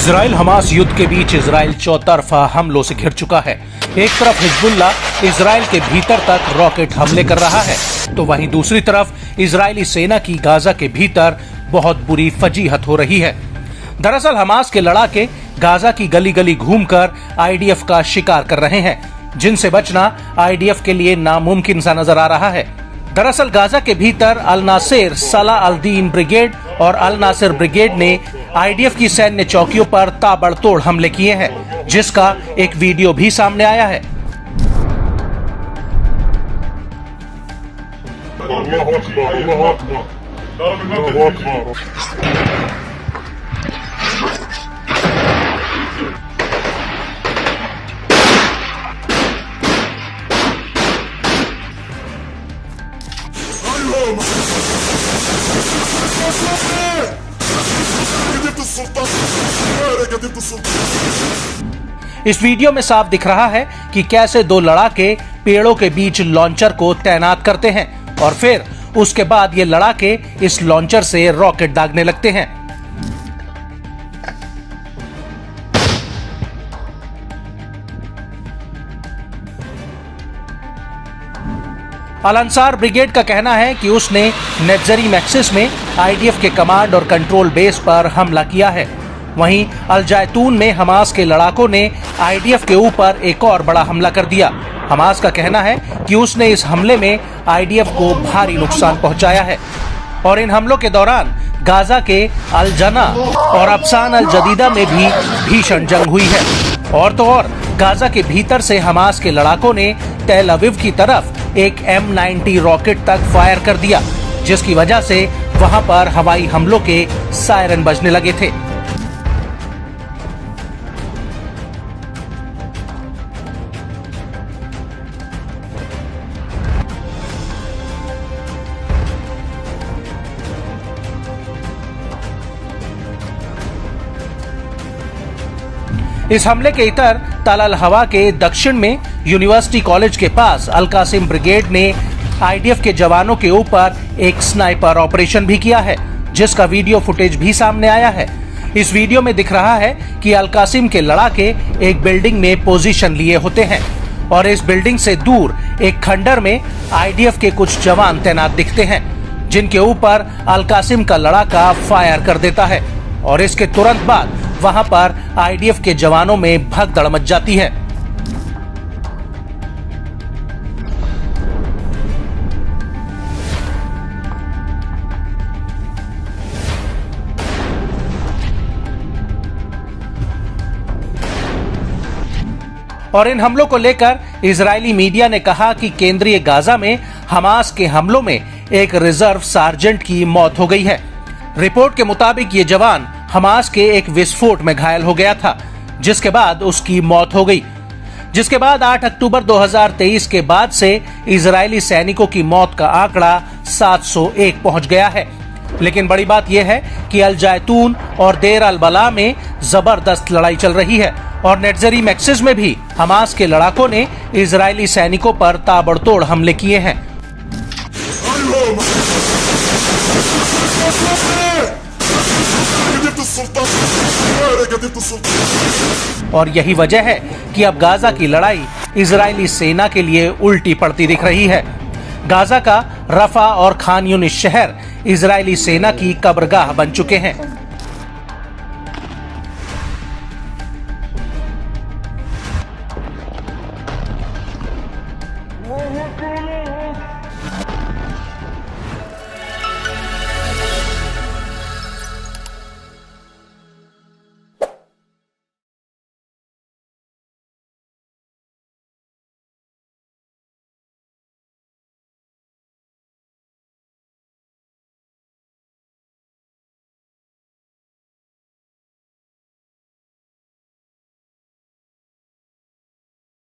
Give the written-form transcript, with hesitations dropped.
Israel Hamas युद्ध के बीच Israel चौतरफा हमलों से घिर चुका है। एक तरफ हिजबुल्ला इजराइल के भीतर तक रॉकेट हमले कर रहा है, तो वहीं दूसरी तरफ इजरायली सेना की गाजा के भीतर बहुत बुरी फजीहत हो रही है। दरअसल हमास के लड़ाके गाजा की गली गली घूमकर आईडीएफ का शिकार कर रहे हैं, जिनसे बचना आईडीएफ के लिए नामुमकिन सा नजर आ रहा है। दरअसल गाजा के भीतर अल नासिर सलाह अल दीन ब्रिगेड और अल नासिर ब्रिगेड ने आईडीएफ की सैन्य चौकियों पर ताबड़तोड़ हमले किए हैं, जिसका एक वीडियो भी सामने आया है। इस वीडियो में साफ दिख रहा है कि कैसे दो लड़ाके पेड़ों के बीच लॉन्चर को तैनात करते हैं और फिर उसके बाद ये लड़ाके इस लॉन्चर से रॉकेट दागने लगते हैं। अल अंसार ब्रिगेड का कहना है कि उसने नेट्जरी मैक्सिस में आईडीएफ के कमांड और कंट्रोल बेस पर हमला किया है। वहीं अल जैतून में हमास के लड़ाकों ने आईडीएफ के ऊपर एक और बड़ा हमला कर दिया। हमास का कहना है कि उसने इस हमले में आईडीएफ को भारी नुकसान पहुंचाया है और इन हमलों के दौरान गाजा के अल जना और अफसान अल जदीदा में भी भीषण जंग हुई है। और तो और गाजा के भीतर से हमास के लड़ाकों ने तेल अवीव की तरफ एक M90 रॉकेट तक फायर कर दिया, जिसकी वजह से वहां पर हवाई हमलों के सायरन बजने लगे थे। इस हमले के इतर तल अल हवा के दक्षिण में यूनिवर्सिटी कॉलेज के पास अल कासिम ब्रिगेड ने आईडीएफ के जवानों के ऊपर एक स्नाइपर ऑपरेशन भी किया है, जिसका वीडियो फुटेज भी सामने आया है। इस वीडियो में दिख रहा है कि अल कासिम के लड़ाके एक बिल्डिंग में पोजीशन लिए होते हैं और इस बिल्डिंग से दूर एक खंडर में आईडीएफ के कुछ जवान तैनात दिखते हैं, जिनके ऊपर अल कासिम का लड़ाका फायर कर देता है और इसके तुरंत बाद वहां पर आईडीएफ के जवानों में भगदड़ मच जाती है। और इन हमलों को लेकर इजरायली मीडिया ने कहा कि केंद्रीय गाजा में हमास के हमलों में एक रिजर्व सार्जेंट की मौत हो गई है। रिपोर्ट के मुताबिक ये जवान हमास के एक विस्फोट में घायल हो गया था, जिसके बाद उसकी मौत हो गई। जिसके बाद 8 अक्टूबर 2023 के बाद से इजरायली सैनिकों की मौत का आंकड़ा 701 पहुंच गया है। लेकिन बड़ी बात यह है कि अल जैतून और देर अल बला में जबरदस्त लड़ाई चल रही है और नेट्जरी मैक्सिस में भी हमास के लड़ाकों ने इजरायली सैनिकों पर ताबड़तोड़ हमले किए हैं। और यही वजह है कि अब गाजा की लड़ाई इजरायली सेना के लिए उल्टी पड़ती दिख रही है। गाजा का रफा और खान यूनिस शहर इजरायली सेना की कब्रगाह बन चुके हैं।